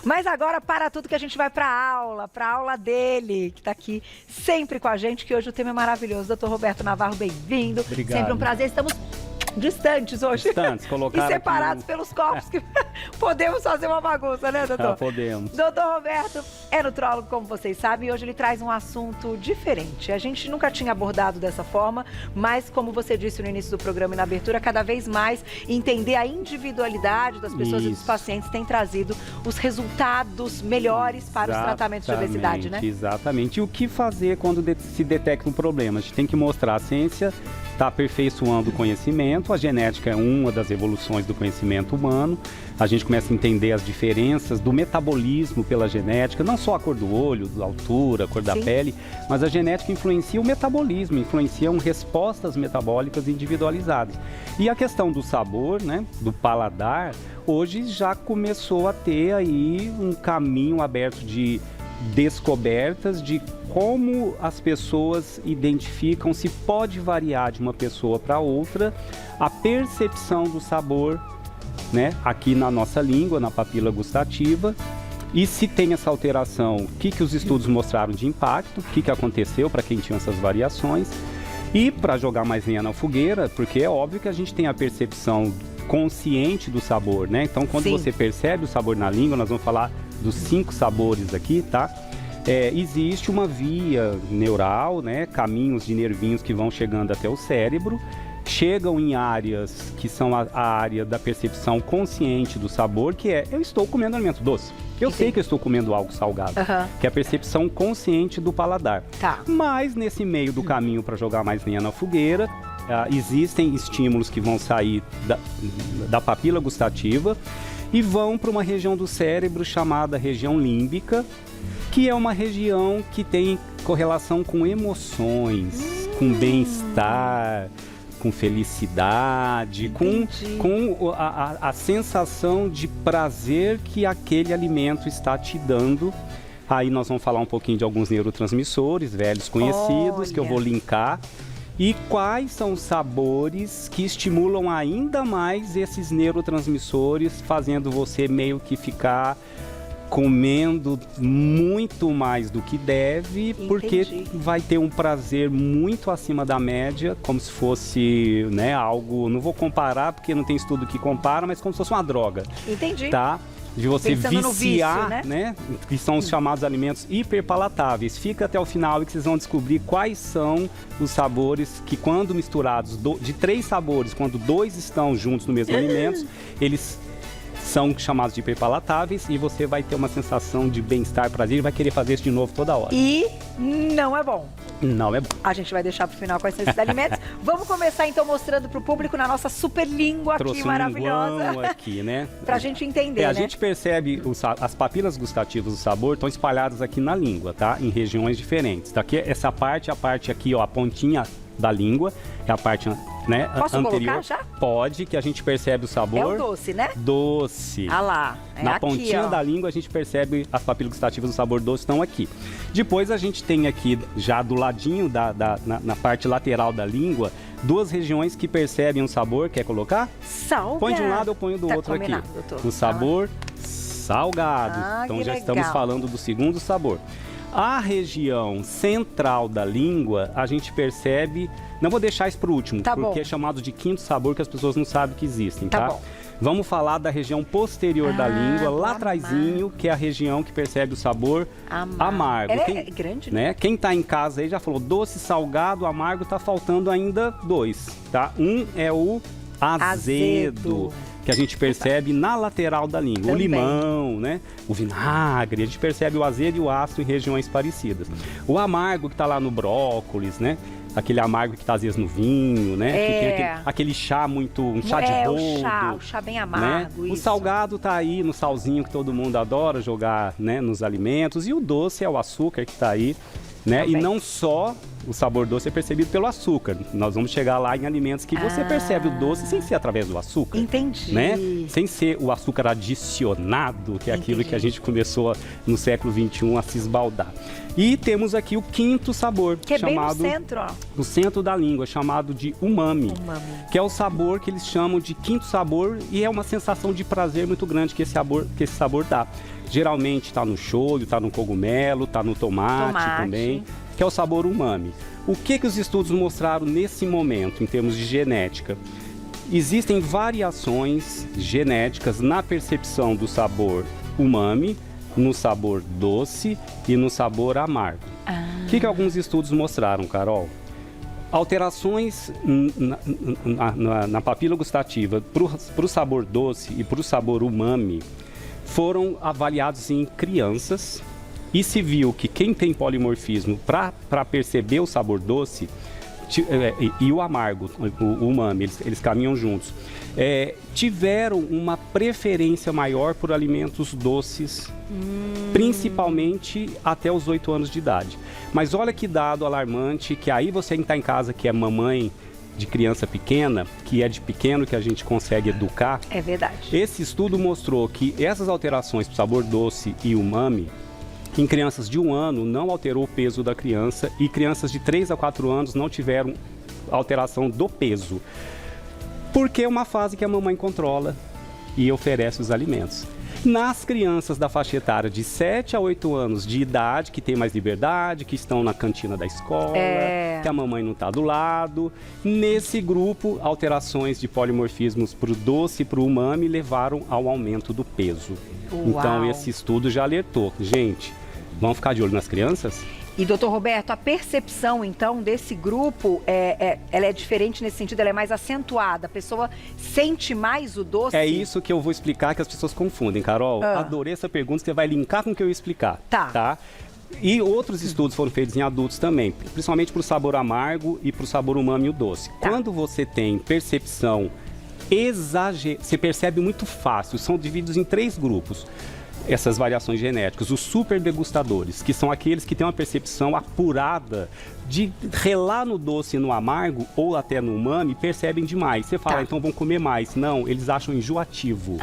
Mas agora, para tudo que a gente vai para a aula dele, que está aqui sempre com a gente, que hoje o tema é maravilhoso. Doutor Roberto Navarro, bem-vindo. Obrigado. Sempre um prazer. Estamos distantes hoje. Distantes, colocaram e separados pelos corpos, que podemos fazer uma bagunça, né, doutor? Podemos. Doutor Roberto é nutrólogo, como vocês sabem, e hoje ele traz um assunto diferente. A gente nunca tinha abordado dessa forma, mas como você disse no início do programa e na abertura, cada vez mais entender a individualidade das pessoas e dos pacientes tem trazido os resultados melhores para os tratamentos de obesidade, né? Exatamente. E o que fazer quando se detecta um problema? A gente tem que mostrar a ciência está aperfeiçoando o conhecimento, a genética é uma das evoluções do conhecimento humano, a gente começa a entender as diferenças do metabolismo pela genética, não só a cor do olho, a altura, a cor da pele, mas a genética influencia o metabolismo, influenciam respostas metabólicas individualizadas. E a questão do sabor, né, do paladar, hoje já começou a ter aí um caminho aberto de descobertas de como as pessoas identificam, se pode variar de uma pessoa para outra a percepção do sabor, né, aqui na nossa língua, na papila gustativa, e se tem essa alteração, o que os estudos mostraram de impacto, o que aconteceu para quem tinha essas variações, e para jogar mais lenha na fogueira, porque é óbvio que a gente tem a percepção consciente do sabor, né? Então, quando você percebe o sabor na língua, nós vamos falar dos 5 sabores aqui, tá? Existe uma via neural, né? Caminhos de nervinhos que vão chegando até o cérebro, chegam em áreas que são a área da percepção consciente do sabor, que é, eu estou comendo alimento doce. Eu sei que eu estou comendo algo salgado, que é a percepção consciente do paladar. Mas nesse meio do caminho para jogar mais lenha na fogueira, existem estímulos que vão sair da papila gustativa e vão para uma região do cérebro chamada região límbica, que é uma região que tem correlação com emoções, com bem-estar, com felicidade, com a sensação de prazer que aquele alimento está te dando. Aí nós vamos falar um pouquinho de alguns neurotransmissores velhos conhecidos, que eu vou linkar. E quais são os sabores que estimulam ainda mais esses neurotransmissores, fazendo você meio que ficar comendo muito mais do que deve, porque vai ter um prazer muito acima da média, como se fosse, né, algo, não vou comparar porque não tem estudo que compara, mas como se fosse uma droga. Tá? De você pensando viciar, no vício, né? Que são os chamados alimentos hiperpalatáveis. Fica até o final e que vocês vão descobrir quais são os sabores que, quando misturados, de 3 sabores, quando 2 estão juntos no mesmo alimento, eles são chamados de hiperpalatáveis e você vai ter uma sensação de bem-estar, prazer e vai querer fazer isso de novo toda hora. E não é bom. Não é bom. A gente vai deixar para o final quais são esses alimentos. Vamos começar então mostrando para o público na nossa super língua aqui maravilhosa. Trouxe um aqui, né? Pra gente entender, né? A gente percebe as papilas gustativas do sabor estão espalhadas aqui na língua, tá? Em regiões diferentes. Daqui, essa parte, a parte aqui, ó, a pontinha da língua, é a parte, né, Posso anterior. Colocar já? Pode, que a gente percebe o sabor. É o doce, né? Doce. Ah lá. Na aqui, pontinha da língua a gente percebe as papilas gustativas do sabor doce estão aqui. Depois a gente tem aqui, já do ladinho, na parte lateral da língua, 2 regiões que percebem o sabor. Quer colocar? Salgado. Põe de um lado, eu ponho do outro aqui. Doutor. O sabor salgado. Então já estamos falando do segundo sabor. A região central da língua, a gente percebe... Não vou deixar isso para o último, porque é chamado de 5º sabor, que as pessoas não sabem que existem, tá? Vamos falar da região posterior da língua, lá atrasinho, que é a região que percebe o sabor amargo. Ela é grande, né? Quem está em casa aí já falou doce, salgado, amargo, tá faltando ainda 2, tá? Um é o azedo. Que a gente percebe na lateral da língua. O limão, né? O vinagre, a gente percebe o azedo e o ácido em regiões parecidas. O amargo que está lá no brócolis, né? Aquele amargo que está às vezes no vinho, né? Que tem aquele chá um chá de boldo. O chá bem amargo, né? O salgado está aí no salzinho que todo mundo adora jogar, né, nos alimentos. E o doce é o açúcar que está aí, né? E não só o sabor doce é percebido pelo açúcar. Nós vamos chegar lá em alimentos que você percebe o doce sem ser através do açúcar. Entendi. Né? Sem ser o açúcar adicionado, que é aquilo que a gente começou no século XXI a se esbaldar. E temos aqui o 5º sabor, que é chamado, bem no centro, ó. No centro da língua, chamado de umami. Que é o sabor que eles chamam de 5º sabor e é uma sensação de prazer muito grande que esse sabor dá. geralmente está no shoyu, está no cogumelo, está no tomate também, que é o sabor umami. O que os estudos mostraram nesse momento, em termos de genética? Existem variações genéticas na percepção do sabor umami, no sabor doce e no sabor amargo. O que alguns estudos mostraram, Carol? Alterações na papila gustativa para o sabor doce e para o sabor umami foram avaliados em crianças e se viu que quem tem polimorfismo para perceber o sabor doce e o amargo, o umami, eles caminham juntos, tiveram uma preferência maior por alimentos doces, principalmente até os 8 anos de idade. Mas olha que dado alarmante, que aí você que está em casa, que é mamãe de criança pequena, que é de pequeno que a gente consegue educar. É verdade. Esse estudo mostrou que essas alterações para o sabor doce e umami, em crianças de 1 ano, não alterou o peso da criança e crianças de 3 a 4 anos não tiveram alteração do peso. Porque é uma fase que a mamãe controla e oferece os alimentos. Nas crianças da faixa etária de 7 a 8 anos de idade, que tem mais liberdade, que estão na cantina da escola, que a mamãe não está do lado, nesse grupo, alterações de polimorfismos para o doce e para o umami levaram ao aumento do peso. Uau. Então, esse estudo já alertou. Gente, vamos ficar de olho nas crianças? E, doutor Roberto, a percepção, então, desse grupo, ela é diferente nesse sentido, ela é mais acentuada, a pessoa sente mais o doce? É isso que eu vou explicar que as pessoas confundem, Carol. Adorei essa pergunta, você vai linkar com o que eu ia explicar. Tá? E outros estudos foram feitos em adultos também, principalmente para o sabor amargo e para o sabor umami e o doce. Quando você tem percepção exagerada, você percebe muito fácil, são divididos em 3 grupos. Essas variações genéticas, os super degustadores, que são aqueles que têm uma percepção apurada de relar no doce e no amargo, ou até no umami, percebem demais. Você fala, então vão comer mais. Não, eles acham enjoativo.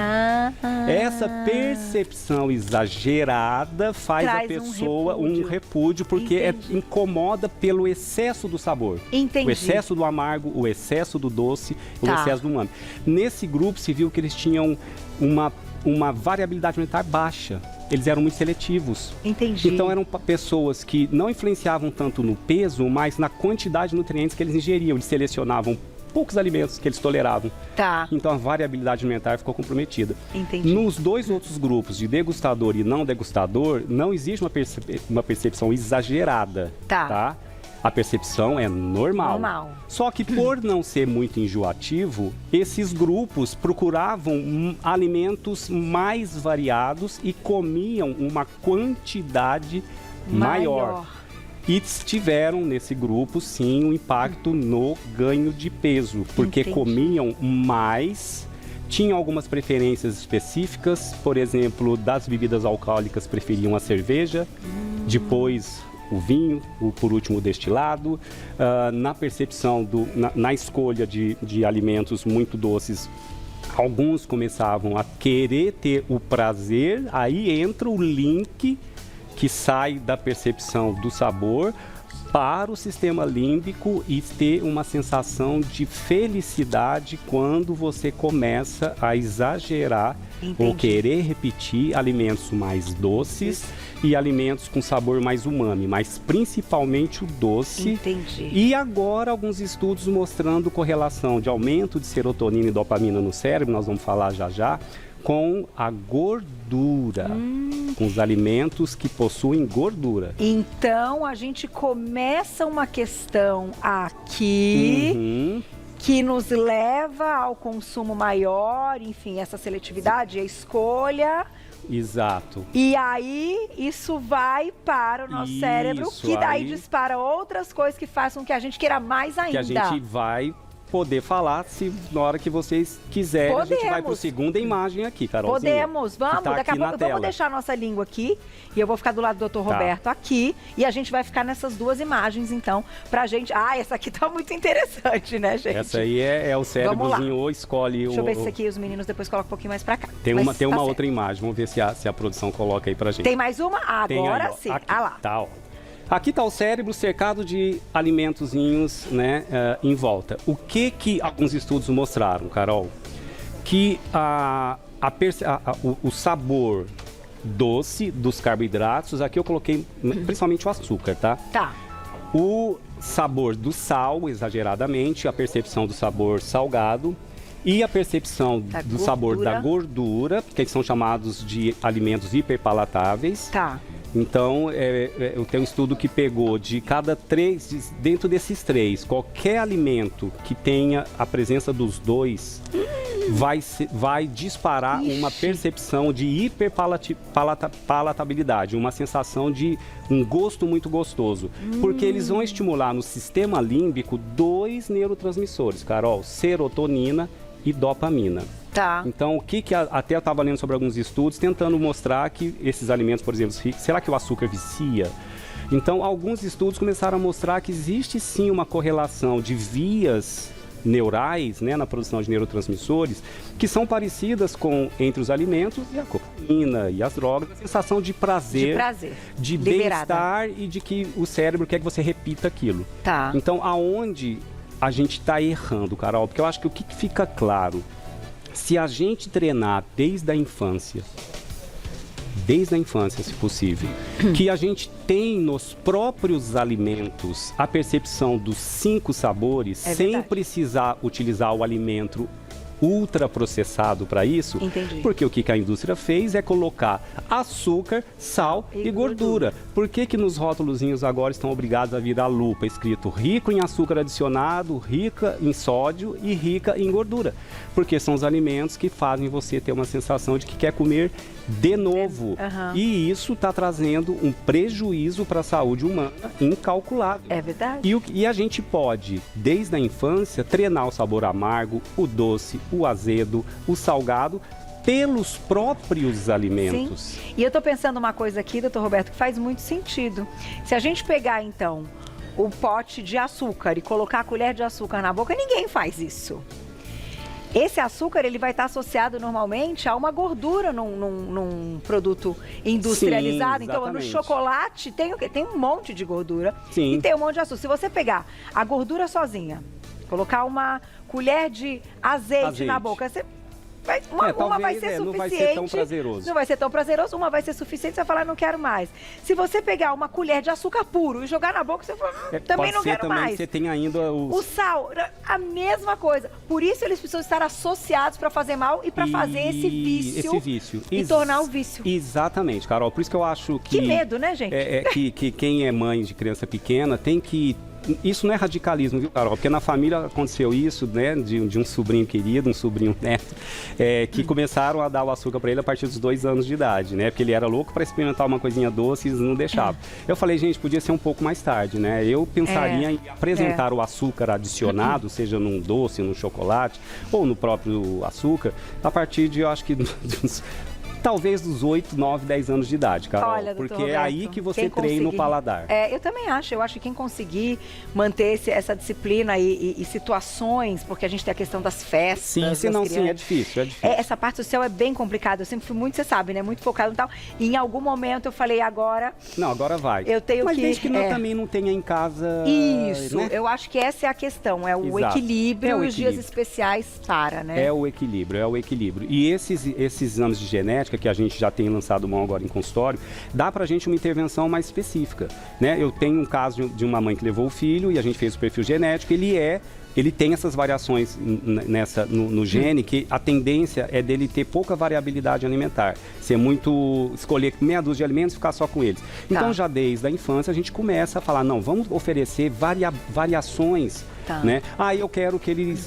Essa percepção exagerada faz a pessoa um repúdio porque incomoda pelo excesso do sabor. O excesso do amargo, o excesso do doce, o excesso do umami. Nesse grupo se viu que eles tinham uma variabilidade alimentar baixa. Eles eram muito seletivos. Então eram pessoas que não influenciavam tanto no peso, mas na quantidade de nutrientes que eles ingeriam. Eles selecionavam poucos alimentos que eles toleravam. Então a variabilidade alimentar ficou comprometida. Nos 2 outros grupos, de degustador e não degustador, não existe uma percepção exagerada. A percepção é normal. Só que por não ser muito enjoativo, esses grupos procuravam alimentos mais variados e comiam uma quantidade maior. E tiveram nesse grupo, sim, um impacto no ganho de peso, porque comiam mais. Tinham algumas preferências específicas, por exemplo, das bebidas alcoólicas preferiam a cerveja, depois o vinho, por último o destilado. Na percepção, na escolha de alimentos muito doces, alguns começavam a querer ter o prazer, aí entra o link que sai da percepção do sabor para o sistema límbico e ter uma sensação de felicidade quando você começa a exagerar ou querer repetir alimentos mais doces e alimentos com sabor mais umami, mas principalmente o doce. E agora alguns estudos mostrando correlação de aumento de serotonina e dopamina no cérebro, nós vamos falar já, com a gordura, com os alimentos que possuem gordura. Então, a gente começa uma questão aqui que nos leva ao consumo maior, enfim, essa seletividade, a escolha. Exato. E aí, isso vai para o nosso cérebro, que daí dispara outras coisas que façam com que a gente queira mais ainda. Que a gente vai poder falar, se na hora que vocês quiserem, a gente vai para a segunda imagem aqui, Carolzinha. Vamos, daqui a pouco vamos deixar a nossa língua aqui e eu vou ficar do lado do Dr. Roberto aqui e a gente vai ficar nessas 2 imagens, então, pra gente... essa aqui tá muito interessante, né, gente? Essa aí é o cérebrozinho, ou escolhe... Deixa eu ver se aqui os meninos depois colocam um pouquinho mais pra cá. Tem uma outra imagem, vamos ver se a produção coloca aí pra gente. Tem mais uma? Agora aí, sim. Aqui, lá. Aqui está o cérebro cercado de alimentozinhos, né, em volta. O que alguns estudos mostraram, Carol? Que o sabor doce, dos carboidratos. Aqui eu coloquei principalmente o açúcar, tá? Tá. O sabor do sal, exageradamente, a percepção do sabor salgado e a percepção do sabor da gordura, que são chamados de alimentos hiperpalatáveis. Tá. Então, eu tenho um estudo que pegou de cada três, dentro desses três, qualquer alimento que tenha a presença dos dois, vai disparar uma percepção de hiperpalatabilidade, uma sensação de um gosto muito gostoso. Porque eles vão estimular no sistema límbico 2 neurotransmissores, Carol, serotonina e dopamina. Tá. Então, até eu estava lendo sobre alguns estudos tentando mostrar que esses alimentos, por exemplo, será que o açúcar vicia? Então, alguns estudos começaram a mostrar que existe sim uma correlação de vias neurais, né, na produção de neurotransmissores, que são parecidas entre os alimentos e a cocaína e as drogas, a sensação de prazer, de bem-estar e de que o cérebro quer que você repita aquilo. Tá. Então, aonde a gente está errando, Carol? Porque eu acho que o que fica claro, se a gente treinar desde a infância, se possível, que a gente tem nos próprios alimentos a percepção dos 5 sabores, sem precisar utilizar o alimento ultraprocessado para isso. Entendi. Porque o que a indústria fez é colocar açúcar, sal e gordura. Por que nos rótulozinhos agora estão obrigados a virar lupa, escrito rico em açúcar adicionado, rica em sódio e rica em gordura? Porque são os alimentos que fazem você ter uma sensação de que quer comer de novo. E isso está trazendo um prejuízo para a saúde humana incalculável. É verdade. E a gente pode, desde a infância, treinar o sabor amargo, o doce, o azedo, o salgado, pelos próprios alimentos. Sim. E eu estou pensando uma coisa aqui, doutor Roberto, que faz muito sentido. Se a gente pegar, então, o pote de açúcar e colocar a colher de açúcar na boca, ninguém faz isso. Esse açúcar, ele vai estar associado normalmente a uma gordura num produto industrializado. Sim, então, no chocolate tem o quê? Tem um monte de gordura. Sim. E tem um monte de açúcar. Se você pegar a gordura sozinha, colocar uma colher de azeite na boca, você... Uma vai ser suficiente. Não vai ser tão prazeroso. Não vai ser tão prazeroso, uma vai ser suficiente, você vai falar, não quero mais. Se você pegar uma colher de açúcar puro e jogar na boca, você fala, também não quero mais. Você tem ainda o sal, a mesma coisa. Por isso eles precisam estar associados para fazer mal e para fazer esse vício. E tornar o vício. Exatamente, Carol. Por isso que eu acho que... Que medo, né, gente? Que quem é mãe de criança pequena tem que... Isso não é radicalismo, viu, Carol? Porque na família aconteceu isso, né? De um sobrinho querido, um sobrinho neto, que começaram a dar o açúcar para ele a partir dos 2 anos de idade, né? Porque ele era louco para experimentar uma coisinha doce e não deixava. Eu falei, gente, podia ser um pouco mais tarde, né? Eu pensaria em apresentar o açúcar adicionado, seja num doce, num chocolate ou no próprio açúcar, a partir de, eu acho que... Talvez dos 8, 9, 10 anos de idade, Carol. Olha, porque Roberto, é aí que você treina o paladar. Eu também acho. Eu acho que quem conseguir manter essa disciplina e situações, porque a gente tem a questão das festas. Sim, é difícil. Essa parte social é bem complicada. Eu sempre fui muito, você sabe, né? Muito focado e tal. E em algum momento eu falei, agora... Não, agora vai. Eu tenho Mas desde que também não tenha em casa... Isso. Né? Eu acho que essa é a questão. É o equilíbrio e os dias especiais né? É o equilíbrio. E esses exames de genética que a gente já tem lançado mão agora em consultório, dá pra gente uma intervenção mais específica, né? Eu tenho um caso de uma mãe que levou o filho e a gente fez o perfil genético, ele tem essas variações no gene, que a tendência é dele ter pouca variabilidade alimentar, ser muito, escolher meia dúzia de alimentos e ficar só com eles. Então, já desde a infância, a gente começa a falar, não, vamos oferecer variações, né? Eu quero que ele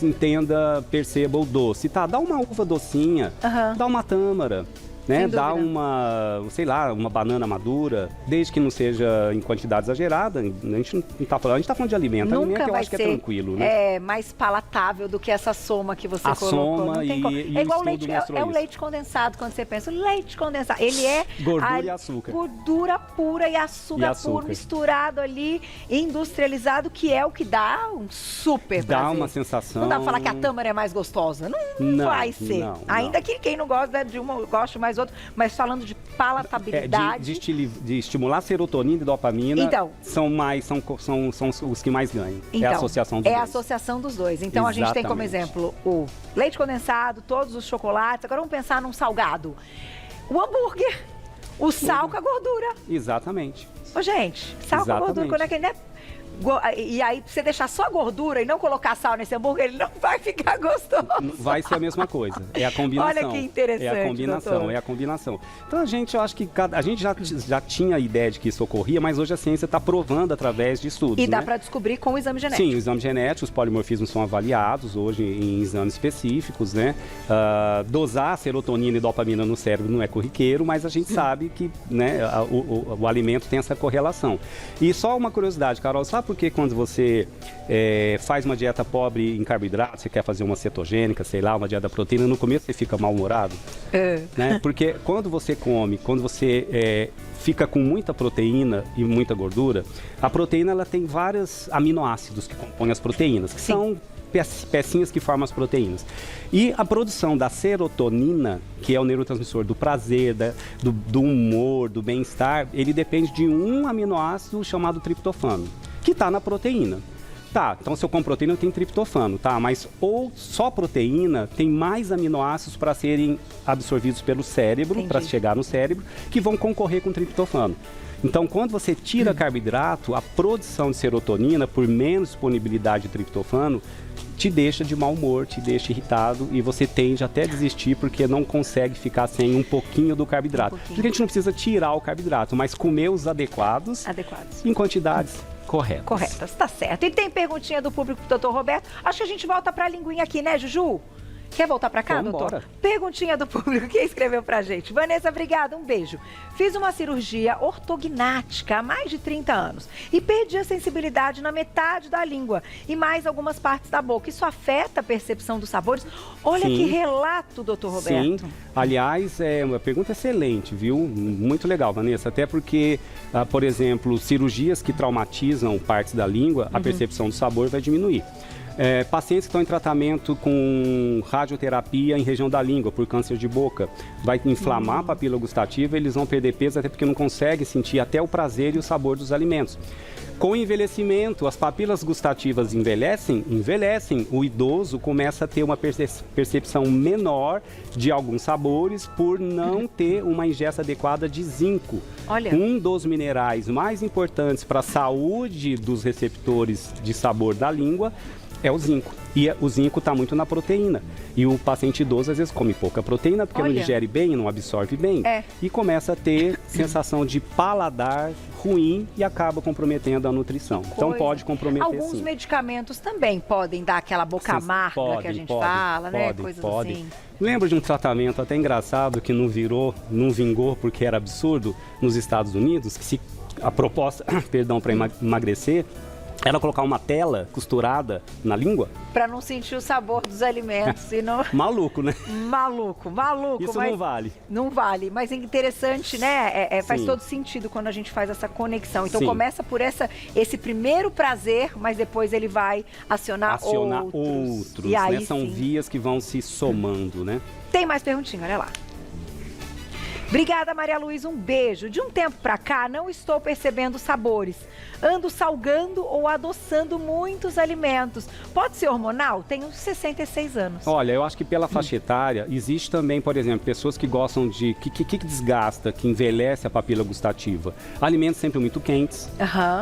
perceba o doce, dá uma uva docinha, dá uma tâmara, né? Dá uma banana madura, desde que não seja em quantidade exagerada. A gente não está falando, a gente está falando de alimento. Alimento eu acho que é tranquilo, né? É mais palatável do que essa soma que você colocou. Soma é igual o leite, o leite condensado, quando você pensa, o leite condensado, ele é gordura e açúcar. Gordura pura e açúcar puro misturado ali, industrializado, que é o que dá um super prazer. Dá uma sensação. Não dá pra falar que a tâmara é mais gostosa. Não vai ser. Não. Ainda que quem não gosta de uma, gosta mais outro, mas falando de palatabilidade. De estimular serotonina e dopamina, então, são os que mais ganham. Então, é a associação dos dois. É a associação dos dois. Então, a gente tem como exemplo o leite condensado, todos os chocolates. Agora vamos pensar num salgado. O hambúrguer. O sal com a gordura. Exatamente. Ô, gente, sal com a gordura, quando é que ele é... E aí, pra você deixar só a gordura e não colocar sal nesse hambúrguer, ele não vai ficar gostoso. Vai ser a mesma coisa. É a combinação. Olha que interessante, É a combinação, doutor. é a combinação. Então, eu acho que a gente já tinha a ideia de que isso ocorria, mas hoje a ciência está provando através de estudos. E dá né? para descobrir com o exame genético. Sim, o exame genético, os polimorfismos são avaliados hoje em exames específicos, né? Dosar serotonina e dopamina no cérebro não é corriqueiro, mas a gente sabe que, né, o alimento tem essa correlação. E só uma curiosidade, Carol, sabe por que quando você faz uma dieta pobre em carboidratos, você quer fazer uma cetogênica, sei lá, uma dieta proteína, no começo você fica mal-humorado? Né? Porque quando você come, quando você fica com muita proteína e muita gordura, a proteína ela tem vários aminoácidos que compõem as proteínas, que são pecinhas que formam as proteínas. E a produção da serotonina, que é o neurotransmissor do prazer, do humor, do bem-estar, ele depende de um aminoácido chamado triptofano, que está na proteína. Tá, então se eu como proteína eu tenho triptofano, tá? Mas ou só proteína tem mais aminoácidos para serem absorvidos pelo cérebro, para chegar no cérebro, que vão concorrer com triptofano. Então, quando você tira carboidrato, a produção de serotonina, por menos disponibilidade de triptofano, te deixa de mau humor, te deixa irritado e você tende até a desistir porque não consegue ficar sem um pouquinho do carboidrato. Porque a gente não precisa tirar o carboidrato, mas comer os adequados. Em quantidades corretas. Tá certo. E tem perguntinha do público pro doutor Roberto. Acho que a gente volta pra linguinha aqui, né, Juju? Quer voltar pra cá, doutor? Bora. Perguntinha do público, quem escreveu pra gente? Vanessa, obrigada, um beijo. Fiz uma cirurgia ortognática há mais de 30 anos e perdi a sensibilidade na metade da língua e mais algumas partes da boca. Isso afeta a percepção dos sabores? Olha que relato, doutor Roberto. Sim, aliás, é uma pergunta excelente, viu? Muito legal, Vanessa, até porque, por exemplo, cirurgias que traumatizam partes da língua, a percepção do sabor vai diminuir. Pacientes que estão em tratamento com radioterapia em região da língua por câncer de boca, vai inflamar a papila gustativa, eles vão perder peso até porque não conseguem sentir até o prazer e o sabor dos alimentos. Com o envelhecimento, as papilas gustativas envelhecem, o idoso começa a ter uma percepção menor de alguns sabores por não ter uma ingesta adequada de zinco. Olha. Um dos minerais mais importantes para a saúde dos receptores de sabor da língua é o zinco. E o zinco está muito na proteína. E o paciente idoso às vezes come pouca proteína porque não digere bem, não absorve bem. E começa a ter sensação de paladar ruim e acaba comprometendo a nutrição. Então pode comprometer Alguns medicamentos também podem dar aquela boca amarga que a gente fala, né? Coisas assim. Lembro de um tratamento até engraçado que não vingou porque era absurdo nos Estados Unidos, que a proposta, para emagrecer, era colocar uma tela costurada na língua. Para não sentir o sabor dos alimentos. E não... Maluco, né? Maluco. Isso não vale. Não vale, mas é interessante, né? Faz todo sentido quando a gente faz essa conexão. Então começa por esse primeiro prazer, mas depois ele vai acionar outros. E aí, né? São vias que vão se somando, né? Tem mais perguntinha, olha lá. Obrigada, Maria Luísa, um beijo. De um tempo pra cá, não estou percebendo sabores. Ando salgando ou adoçando muitos alimentos. Pode ser hormonal? Tenho 66 anos. Olha, eu acho que pela faixa etária, existe também, por exemplo, pessoas que gostam de... que desgasta, que envelhece a papila gustativa? Alimentos sempre muito quentes.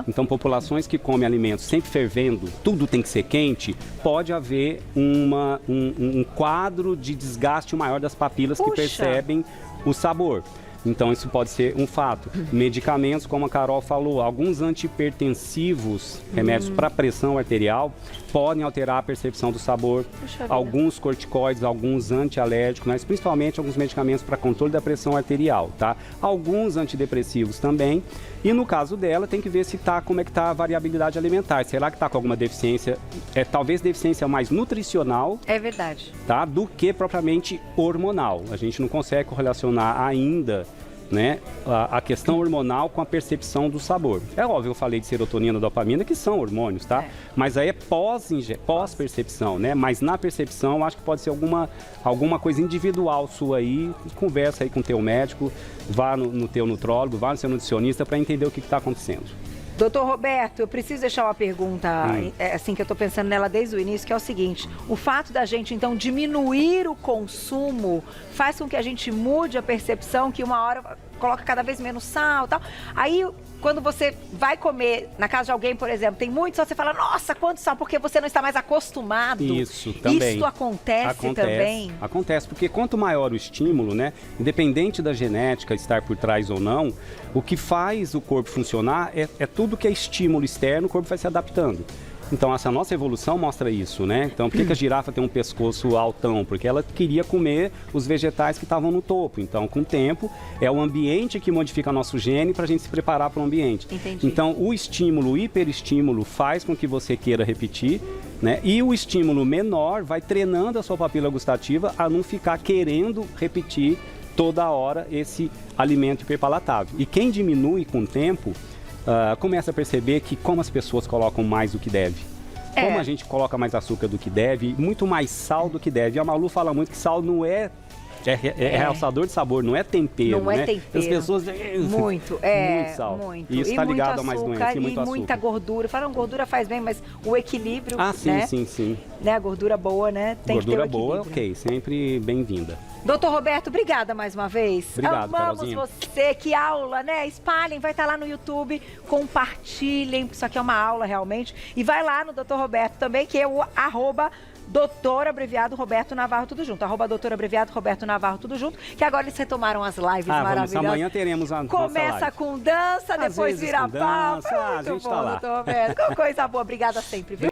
Então, populações que comem alimentos sempre fervendo, tudo tem que ser quente, pode haver um quadro de desgaste maior das papilas que percebem o sabor. Então, isso pode ser um fato. Medicamentos, como a Carol falou, alguns antihipertensivos, remédios para pressão arterial, podem alterar a percepção do sabor. Alguns corticoides, alguns antialérgicos, mas principalmente alguns medicamentos para controle da pressão arterial, tá? Alguns antidepressivos também. E no caso dela, tem que ver se como é que está a variabilidade alimentar. Será que está com alguma deficiência? Talvez deficiência mais nutricional. É verdade. Tá? Do que propriamente hormonal. A gente não consegue correlacionar ainda, né, a questão hormonal com a percepção do sabor. É óbvio, eu falei de serotonina e dopamina, que são hormônios, tá? Mas aí é pós-percepção, né? Mas na percepção, acho que pode ser alguma coisa individual sua aí. Conversa aí com o teu médico, vá no teu nutrólogo, vá no seu nutricionista para entender o que está acontecendo. Doutor Roberto, eu preciso deixar uma pergunta, assim, que eu estou pensando nela desde o início, que é o seguinte: o fato da gente, então, diminuir o consumo faz com que a gente mude a percepção, que uma hora, coloca cada vez menos sal e tal. Aí, quando você vai comer na casa de alguém, por exemplo, tem muito sal, você fala, nossa, quanto sal, porque você não está mais acostumado. Isso também. Isso acontece também? Acontece, porque quanto maior o estímulo, né, independente da genética estar por trás ou não, o que faz o corpo funcionar é tudo que é estímulo externo, o corpo vai se adaptando. Então, essa nossa evolução mostra isso, né? Então, por que a girafa tem um pescoço altão? Porque ela queria comer os vegetais que estavam no topo. Então, com o tempo, é o ambiente que modifica nosso gene para a gente se preparar para o ambiente. Entendi. Então, o estímulo, o hiperestímulo faz com que você queira repetir, né? E o estímulo menor vai treinando a sua papila gustativa a não ficar querendo repetir toda hora esse alimento hiperpalatável. E quem diminui com o tempo... começa a perceber que como as pessoas colocam mais do que deve. Como a gente coloca mais açúcar do que deve, muito mais sal do que deve. E a Malu fala muito que sal não é realçador de sabor, não é tempero, não é né? tempero. As pessoas... Muito sal. Muito. E isso está ligado a mais doença, e muito açúcar. muita gordura. Falam, gordura faz bem, mas o equilíbrio, sim, né? sim. Né? A gordura boa, né? Tem gordura que ter o boa, equilíbrio. ok. Sempre bem-vinda. Doutor Roberto, obrigada mais uma vez. Obrigado, Amamos Carolzinha. você, que aula, né? Espalhem, vai estar lá no YouTube, compartilhem, isso aqui é uma aula realmente. E vai lá no Doutor Roberto também, que é o @doutor abreviado Roberto Navarro, tudo junto. @doutor abreviado Roberto Navarro, tudo junto. Que agora eles retomaram as lives maravilhosas. Amanhã teremos a Começa live. com dança, depois vira papo. A gente muito tá bom, lá. Doutor Roberto. Coisa boa, obrigada sempre, viu?